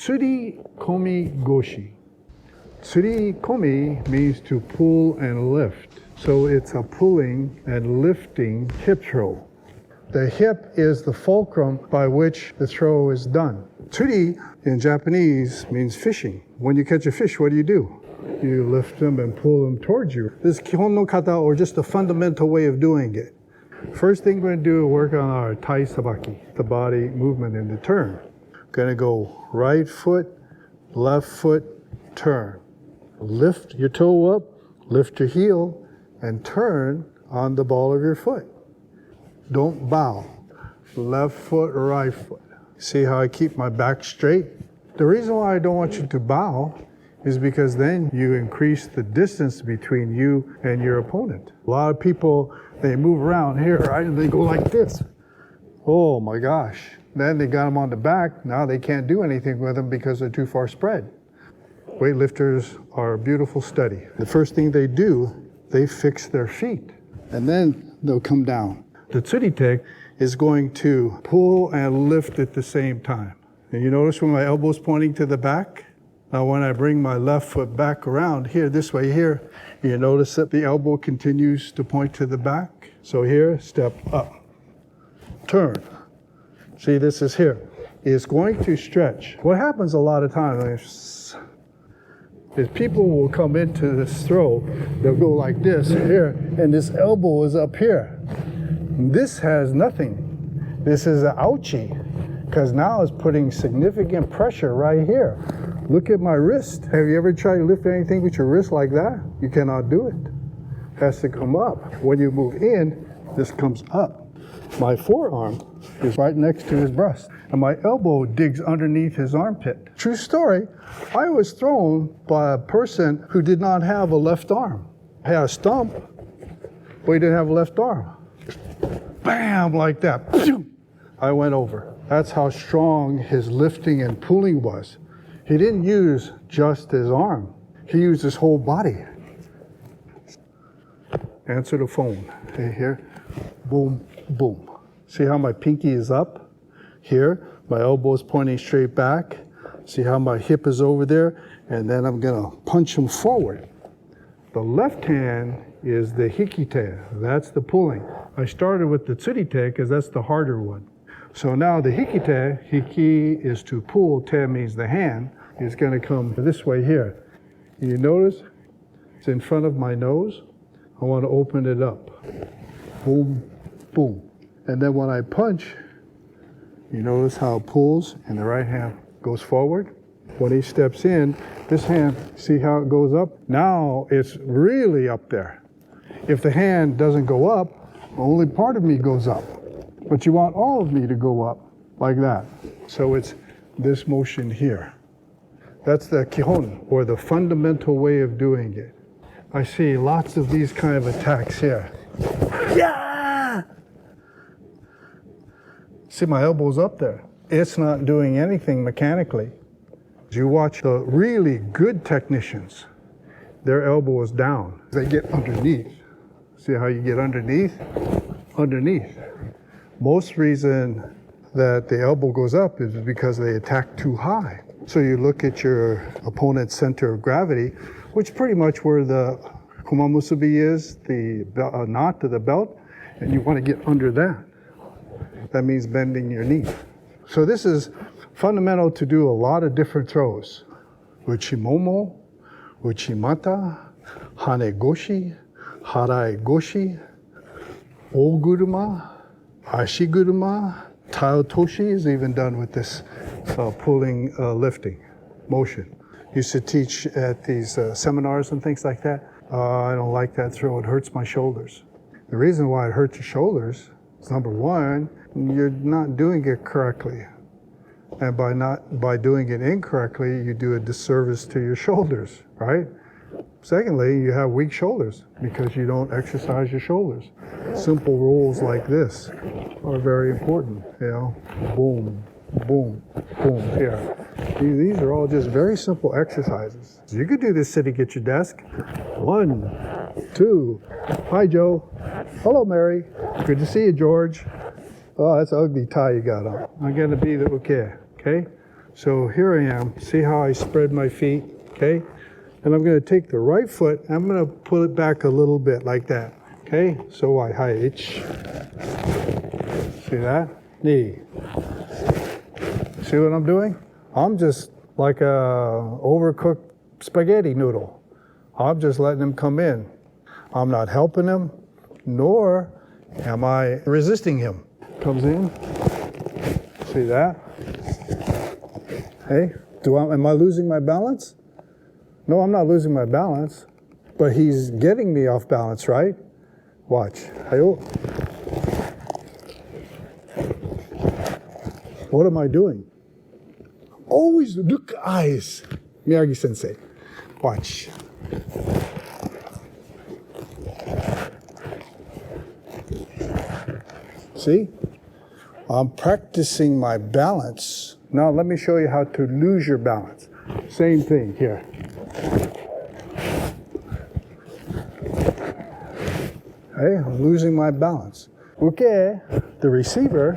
Tsuri komi goshi. Tsuri komi means to pull and lift. So it's a pulling and lifting hip throw. The hip is the fulcrum by which the throw is done. Tsuri in Japanese means fishing. When you catch a fish, what do? You lift them and pull them towards you. This is kihon no kata, or just a fundamental way of doing it. First thing we're going to do is work on our tai sabaki, the body movement in the turn. Going to go right foot, left foot, turn. Lift your toe up, lift your heel, and turn on the ball of your foot. Don't bow. Left foot, right foot. See how I keep my back straight? The reason why I don't want you to bow is because then you increase the distance between you and your opponent. A lot of people, they move around here, right, and they go like this. Oh my gosh. Then they got them on the back. Now they can't do anything with them because they're too far spread. Weightlifters are a beautiful study. The first thing they do, they fix their feet, and then they'll come down. The tsurite is going to pull and lift at the same time. And you notice when my elbow's pointing to the back? Now when I bring my left foot back around here, this way here, you notice that the elbow continues to point to the back. So here, step up, turn. See, this is here. It's going to stretch. What happens a lot of times is people will come into this throw, they'll go like this here, and this elbow is up here. This has nothing. This is an ouchie, because now it's putting significant pressure right here. Look at my wrist. Have you ever tried to lift anything with your wrist like that? You cannot do it. It has to come up. When you move in, this comes up. My forearm is right next to his breast, and my elbow digs underneath his armpit. True story, I was thrown by a person who did not have a left arm. He had a stump, but he didn't have a left arm. Bam, like that. I went over. That's how strong his lifting and pulling was. He didn't use just his arm. He used his whole body. Answer the phone. Okay, here. Boom, boom. See how my pinky is up? Here, my elbow is pointing straight back. See how my hip is over there? And then I'm gonna punch him forward. The left hand is the hikite. That's the pulling. I started with the tsurite because that's the harder one. So now the hikite, hiki is to pull, te means the hand, is gonna come this way here. You notice it's in front of my nose. I want to open it up. Boom, boom. And then when I punch, you notice how it pulls and the right hand goes forward. When he steps in, this hand, see how it goes up? Now it's really up there. If the hand doesn't go up, only part of me goes up. But you want all of me to go up like that. So it's this motion here. That's the kihon, or the fundamental way of doing it. I see lots of these kind of attacks here. Yeah! See, my elbow's up there. It's not doing anything mechanically. You watch the really good technicians, their elbow is down. They get underneath. See how you get underneath? Underneath. Most reason that the elbow goes up is because they attack too high. So you look at your opponent's center of gravity, which pretty much where the kumamusubi is, the knot to the belt, and you want to get under that. That means bending your knee. So this is fundamental to do a lot of different throws. Uchimomo, uchimata, hanegoshi, haraigoshi, oguruma, ashiguruma, taotoshi is even done with this pulling, lifting motion. Used to teach at these seminars and things like that. I don't like that throw, it hurts my shoulders. The reason why it hurts your shoulders is number one, you're not doing it correctly. And by doing it incorrectly, you do a disservice to your shoulders, right? Secondly, you have weak shoulders because you don't exercise your shoulders. Simple rules like this are very important, you know, boom, boom, boom, here. These are all just very simple exercises. You could do this sitting at your desk. 1, 2, hi Joe, hello Mary, good to see you George. Oh, that's an ugly tie you got on. I'm gonna be okay, okay? So here I am. See how I spread my feet? Okay? And I'm going to take the right foot, and I'm going to pull it back a little bit like that. Okay? So I H. See that? Knee. See what I'm doing? I'm just like a overcooked spaghetti noodle. I'm just letting him come in. I'm not helping him, nor am I resisting him. Comes in. See that? Hey, am I losing my balance? No, I'm not losing my balance, but he's getting me off balance, right? Watch. Hi-yo. What am I doing? Always look eyes. Miyagi-sensei. Watch. See? I'm practicing my balance. Now let me show you how to lose your balance. Same thing here. Hey, I'm losing my balance. Okay, the receiver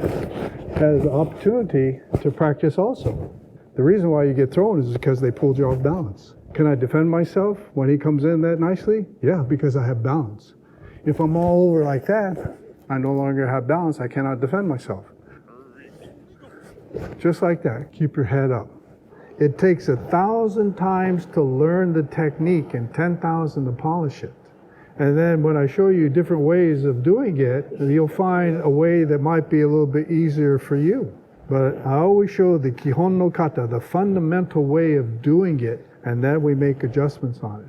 has the opportunity to practice also. The reason why you get thrown is because they pulled you off balance. Can I defend myself when he comes in that nicely? Yeah, because I have balance. If I'm all over like that, I no longer have balance. I cannot defend myself. Just like that, keep your head up. It takes 1,000 times to learn the technique and 10,000 to polish it. And then when I show you different ways of doing it, you'll find a way that might be a little bit easier for you. But I always show the Kihon no Kata, the fundamental way of doing it, and then we make adjustments on it.